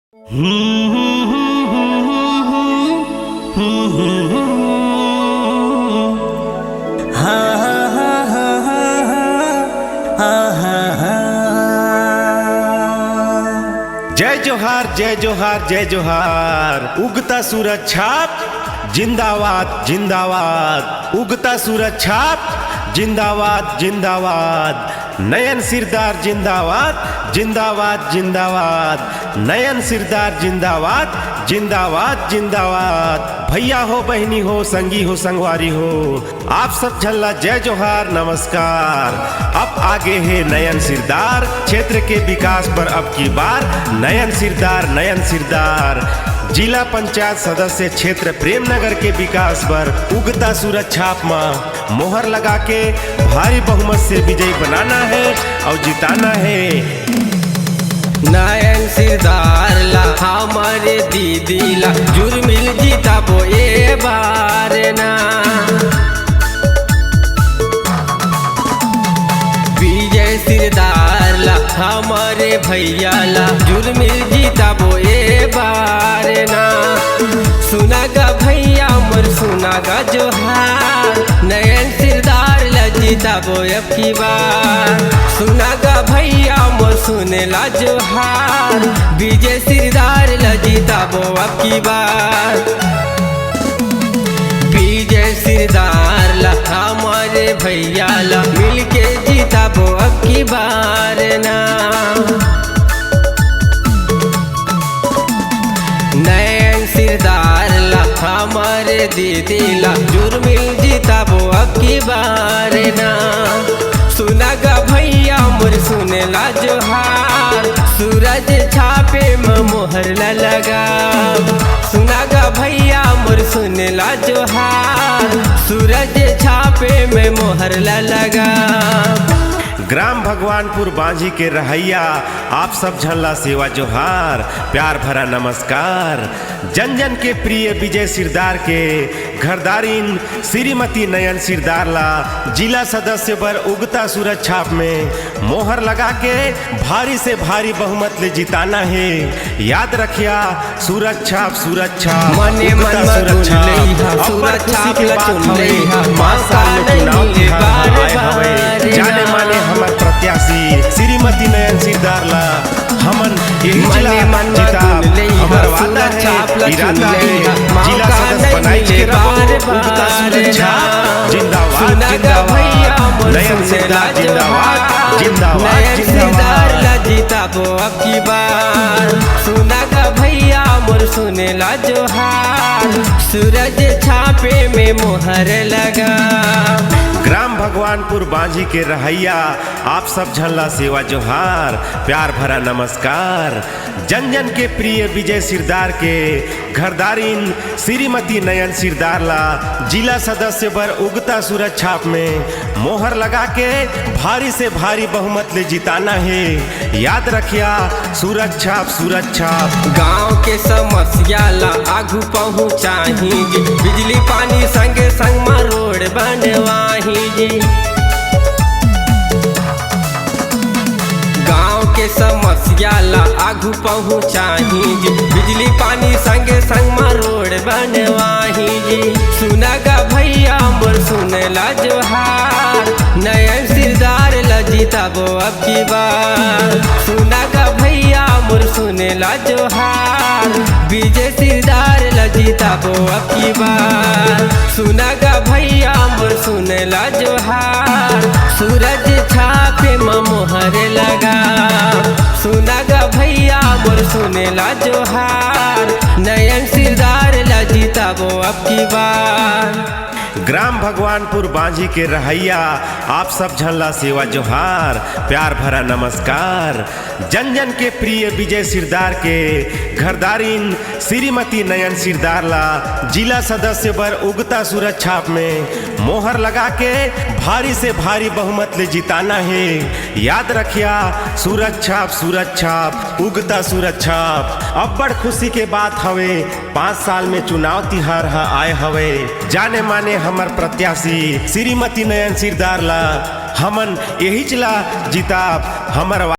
जय जोहार जय जोहार जय जोहार। उगता सूरज छाप जिंदाबाद जिंदाबाद। उगता सूरज छाप जिंदाबाद जिंदाबाद। नयन सिरदार जिंदाबाद जिंदाबाद जिंदाबाद। नयन सिरदार जिंदाबाद जिंदाबाद जिंदाबाद। भैया हो बहनी हो संगी हो संगवारी हो, आप सब झल्ला जय जोहार नमस्कार। अब आगे है नयन सिरदार, क्षेत्र के विकास पर अब की बार नयन सिरदार। जिला पंचायत सदस्य क्षेत्र प्रेमनगर के विकास पर उगता सूरज छाप में मोहर लगा के भारी बहुमत से विजयी बनाना है और जिताना है। नयन सिरदार ला हमारे दीदी ला जुर्मिल जीता बो ए बार ना। विजय सिरदार ला हमारे भैया ला जुर्मिल जीता बो ए बार ना। सुनागा भैया मोर सुनागा जोहार, नयन सिरदार ला जीता बो अब की बार। सुनागा भैया मोर सुनेला जोहार, विजय सिरदार ला जीता बो अब की बार। विजय सिरदार ला हमारे भैया ला मिलके जीता बो अब की बार ना। नयन सिरदार ला हमारे दीदी ला जुर्मिल जीता बो अब की बार ना। सुनागा भैया मोर सुनेला जोहार, सूरज छापे में मोहर लगा। सुनागा भैया मोर सुनेला जोहार, सूरज छापे में मोहर लगा। ग्राम भगवानपुर बांझी के रहैया, आप सब झल्ला सेवा जोहार प्यार भरा नमस्कार। जन जन के प्रिय विजय सिरदार के घरदारिन श्रीमती नयन सिरदार ला जिला सदस्य पर उगता सूरज छाप में मोहर लगा के भारी से भारी बहुमत ले जिताना है। याद रखिया सूरज छाप मने मन सूरज छाप सूरज छाप ला चुन ले मौका नहीं बार जाने माने हमर प्रत्याशी श्रीमती नयन सिरदार ला हमन यही जिला जीता हमर वादा है इरादा है। जिला सदस्य बनाई के रहो उगता सूरज छाप जिंदाबाद जिंदाबाद। नयन सिरदार जिंदाबाद जिंदाबाद जिंदाबाद ला जीता बो अब की बार। सुनागा भैया मोर सुनेला जोहार, सूरज छापे में मोहर लगा। ग्राम भगवानपुर बांझी के रहैया, आप सब झल्ला सेवा जोहार प्यार भरा नमस्कार। जन जन के प्रिय विजय सिरदार के घरदारिन श्रीमती नयन सिरदार ला जिला सदस्य पर उगता सूरज छाप में मोहर लगा के भारी से भारी बहुमत ले जिताना है। याद रखिया सूरज छाप। गांव के समस्या ला आगू पहुँचाही जी, बिजली पानी संगे संग में रोड बनवाही जी। गांव के समस्या ला आगू पहुँचाही जी, बिजली पानी संगे संग में रोड बनवाही जी। सुनागा भैया मोर सुनेला जोहार, नयन सिरदार ला जीता बो अब की बार। सुनागा भैया मोर सुनेला जोहार, विजय सिरदार ला जीता बो अब की बार। सुनागा भैया मोर सुनेला जोहार, सूरज छापे में मोहर लगा। सुनागा भैया मोर सुनेला जोहार, नयन सिरदार ला जीता बो अब की बार। ग्राम भगवानपुर बांझी के रहैया, आप सब झल्ला सेवा जोहार प्यार भरा नमस्कार। जन जन के प्रिय विजय सिरदार के घरदारिन श्रीमती नयन सिरदार ला जिला सदस्य पर उगता सूरज छाप में मोहर लगा के भारी से भारी बहुमत ले जिताना है। याद रखिया सूरज छाप उगता सूरज छाप। अब बड़ खुशी के बात हवे 5 साल में चुनाव तिहार आए हवे। जाने माने हमर प्रत्याशी श्रीमती नयन सिरदार ला हमन यही जिला जीता हमर